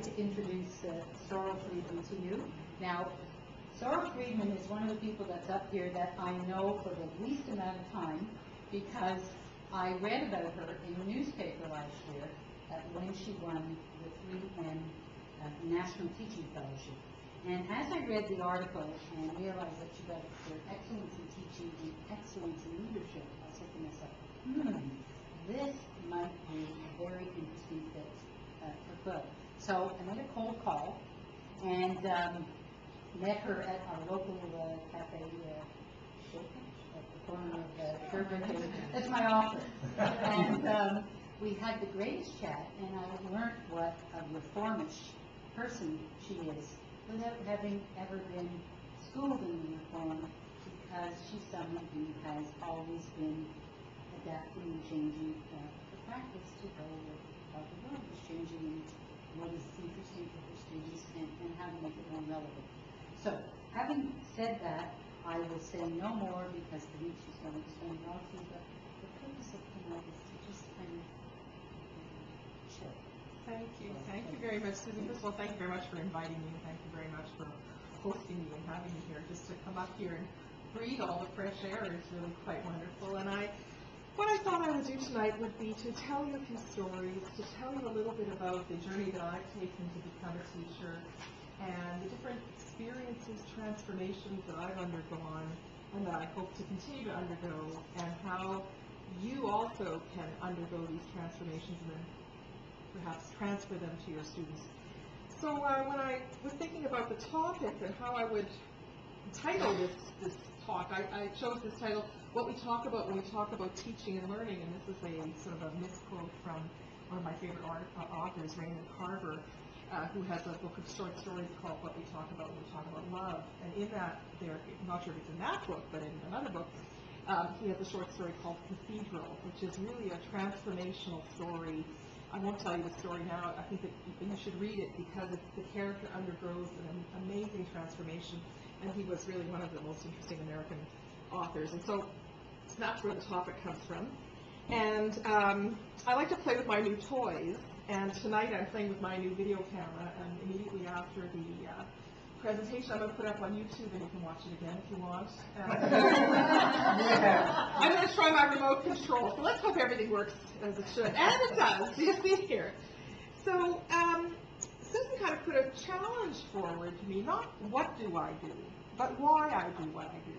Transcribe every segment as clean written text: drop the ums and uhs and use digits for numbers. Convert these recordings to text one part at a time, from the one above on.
to introduce Sorrel Friedman to you. Now, Sorrel Friedman is one of the people that's up here that I know for the least amount of time, because I read about her in the newspaper last year when she won the 3M National Teaching Fellowship. And as I read the article and realized that she got it for excellence in teaching and excellence in leadership, I said to myself, this might be a very interesting fit for QUILL. So I made a cold call and met her at our local cafe, at the corner of Sherburne. That's my office. And we had the greatest chat, and I learned what a reformish person she is, without having ever been schooled in reform, because she's someone who has always been adapting and changing the practice to go with how the world is changing and what is interesting for her students and how to make it more relevant. So, having said that, I will say no more because I think she's going to explain it all to you, but the purpose of tonight is to just kind of chill. Thank you. Thank you very much, Susan. First of all, thank you very much for inviting me. Thank you very much for hosting me and having me here. Just to come up here and breathe all the fresh air is really quite wonderful. And what I thought I would do tonight would be to tell you a few stories, to tell you a little bit about the journey that I've taken to become a teacher and the different experiences, transformations that I've undergone and that I hope to continue to undergo, and how you also can undergo these transformations and then perhaps transfer them to your students. So when I was thinking about the topic and how I would title this talk, I chose this title, What We Talk About When We Talk About Teaching and Learning, and this is a sort of a misquote from one of my favorite authors, Raymond Carver, who has a book of short stories called What We Talk About When We Talk About Love. And in that, I'm not sure if it's in that book, but in another book, he has a short story called Cathedral, which is really a transformational story. I won't tell you the story now. I think that you should read it because the character undergoes an amazing transformation, and he was really one of the most interesting American authors. And so that's where the topic comes from. And I like to play with my new toys, and tonight I'm playing with my new video camera, and immediately after the presentation I'm going to put up on YouTube, and you can watch it again if you want. I'm going to try my remote control, so let's hope everything works as it should. And it does, you see here. So Susan kind of put a challenge forward to me, not what do I do, but why I do what I do.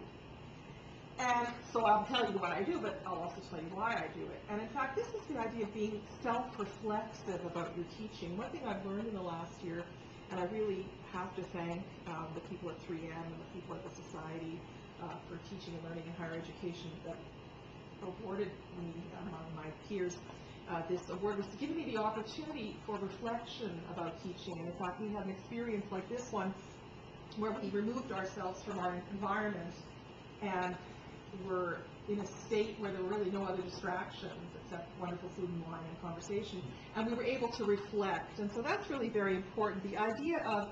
And so I'll tell you what I do, but I'll also tell you why I do it. And in fact, this is the idea of being self-reflexive about your teaching. One thing I've learned in the last year, and I really have to thank the people at 3M and the people at the Society for Teaching and Learning in Higher Education that awarded me among my peers this award, was giving me the opportunity for reflection about teaching. And in fact, we had an experience like this one where we removed ourselves from our environment and were in a state where there were really no other distractions except wonderful food and wine and conversation, and we were able to reflect. And so that's really very important, the idea of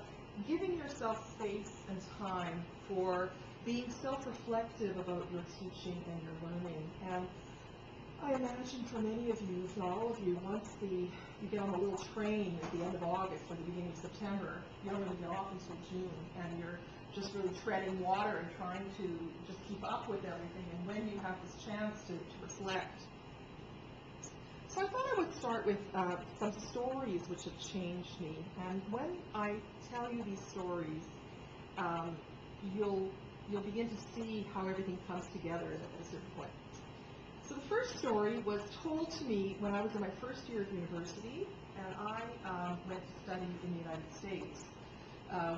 giving yourself space and time for being self-reflective about your teaching and your learning. And I imagine for many of you, if not all of you, once you get on a little train at the end of August or the beginning of September, you don't really get off until June, and you're just really treading water and trying to just keep up with everything, and when you have this chance to reflect. So I thought I would start with some stories which have changed me, and when I tell you these stories, you'll begin to see how everything comes together at a certain point. So the first story was told to me when I was in my first year of university, and I went to study in the United States.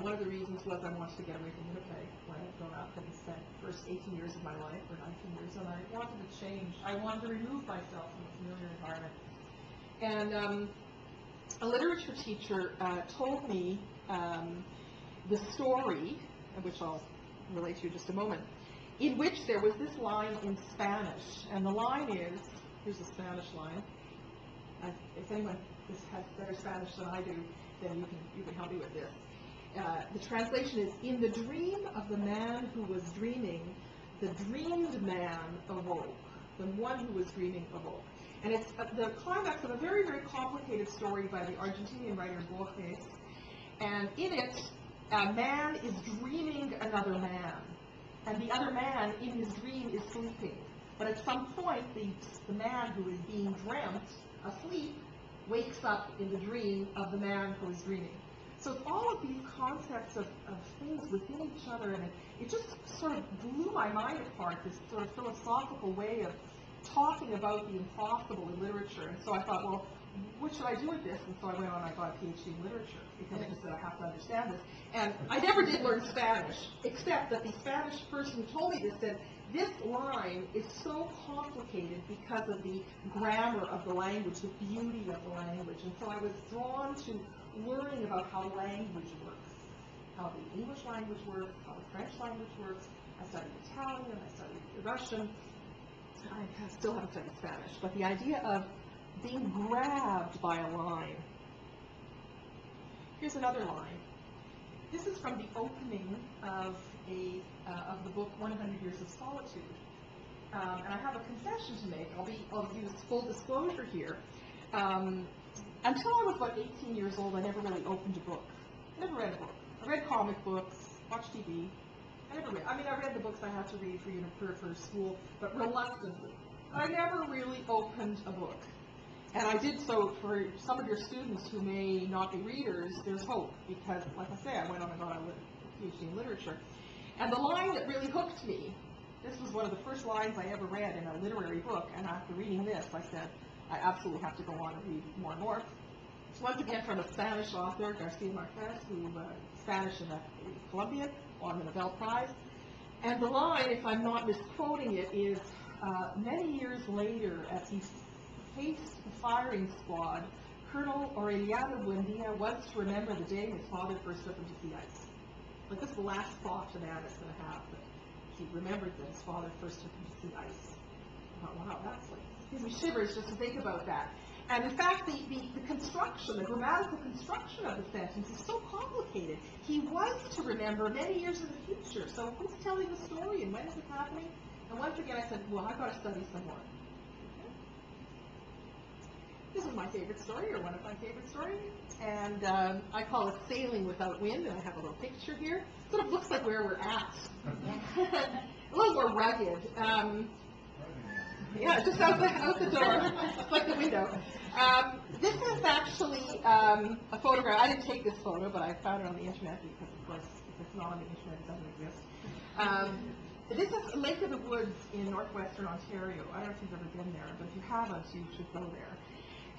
One of the reasons was I wanted to get away from Winnipeg when I had grown up and spent the first 18 years of my life, or 19 years, and I wanted to change. I wanted to remove myself from a familiar environment. And a literature teacher told me the story, which I'll relate to you in just a moment, in which there was this line in Spanish, and the line is, here's the Spanish line. If anyone has better Spanish than I do, then you can help me with this. The translation is, in the dream of the man who was dreaming, the dreamed man awoke. The one who was dreaming awoke. And it's the climax of a very, very complicated story by the Argentinian writer Borges, And in it, a man is dreaming another man, and the other man in his dream is sleeping. But at some point, the man who is being dreamt asleep wakes up in the dream of the man who is dreaming. So it's all of these concepts of things within each other, and it just sort of blew my mind apart, this sort of philosophical way of talking about the impossible in literature. And so I thought, well, what should I do with this? And so I went on and I got a PhD in literature, because I just said I have to understand this. And I never did learn Spanish, except that the Spanish person who told me this said, this line is so complicated because of the grammar of the language, the beauty of the language. And so I was drawn to learning about how language works, how the English language works, how the French language works. I studied Italian, I studied Russian. I still haven't studied Spanish, but the idea of being grabbed by a line. Here's another line. This is from the opening of the book 100 Years of Solitude. And I have a confession to make. I'll use full disclosure here. Until I was about 18 years old, I never really opened a book. I never read a book. I read comic books, watched TV. I never read. I read the books I had to read for school, but reluctantly. I never really opened a book. And I did so for some of your students who may not be readers. There's hope, because, like I say, I went on and got a PhD in literature. And the line that really hooked me, this was one of the first lines I ever read in a literary book, and after reading this, I said, I absolutely have to go on and read more and more. Once again, from a Spanish author, Garcia Marquez, who Spanish in Colombia, won the Nobel Prize. And the line, if I'm not misquoting it, is many years later, as he faced the firing squad, Colonel Aureliano Buendia was to remember the day his father first took him to see ice. Like, this is the last thought a man is going to have, that he remembered that his father first took him to see ice. I thought, wow, that's like, it gives me shivers just to think about that. And in fact, the construction, the grammatical construction of the sentence is so complicated. He was to remember many years in the future. So who's telling the story and when is it happening? And once again, I said, well, I've got to study some more. Okay. This is my favorite story, or one of my favorite stories. And I call it Sailing Without Wind, and I have a little picture here. Sort of looks like where we're at. A little more rugged. Yeah, just out the door, it's like the window. This is actually a photograph. I didn't take this photo, but I found it on the internet because, of course, if it's not on the internet, it doesn't exist. This is Lake of the Woods in northwestern Ontario. I don't know if you've ever been there, but if you haven't, you should go there.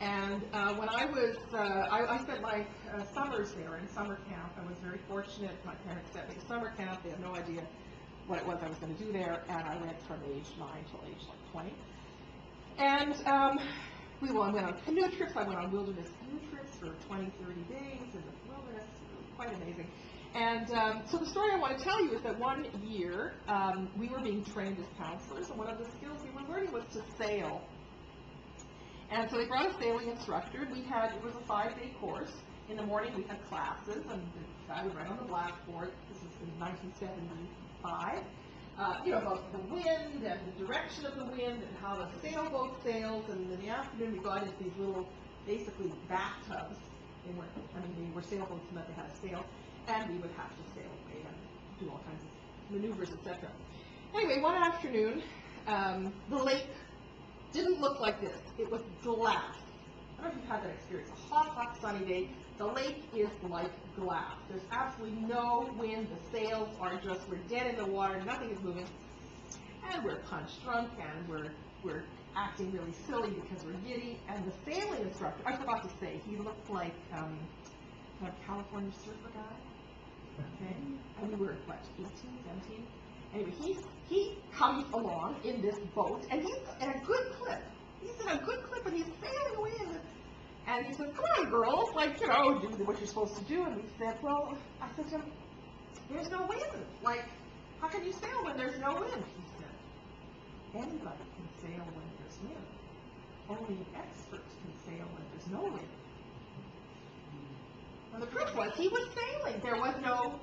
And when I was, I spent my summers there in summer camp. I was very fortunate. My parents sent me to summer camp. They had no idea what it was I was going to do there, and I went from age 9 till age 20. And we went on canoe trips. I went on wilderness canoe trips for 20, 30 days in the wilderness. It was quite amazing. And so the story I want to tell you is that one year we were being trained as counselors, and one of the skills we were learning was to sail. And so they brought a sailing instructor, and it was a 5-day course. In the morning we had classes, and the guy would write on the blackboard. This was in 1975. About the wind and the direction of the wind and how the sailboat sails. And in the afternoon, we got into these little, basically, bathtubs. They were sailboats in that they had a sail, and we would have to sail away and do all kinds of maneuvers, etc. Anyway, one afternoon, the lake didn't look like this. It was glass. I don't know if you've had that experience. A hot, hot, sunny day. The lake is like glass. There's absolutely no wind. The sails are just, we're dead in the water. Nothing is moving. And we're punch drunk, and we're acting really silly because we're giddy. And the sailing instructor, I forgot to say, he looked like kind of California surfer guy. Okay? And we were, 18, 17? Anyway, he comes along in this boat, and he's at a good clip. He's at a good clip, and he's sailing away and he said, come on, girls, do what you're supposed to do. And we said, well, I said to him, there's no wind. How can you sail when there's no wind? He said, anybody can sail when there's wind. Only an expert can sail when there's no wind. And the proof was he was sailing. There was no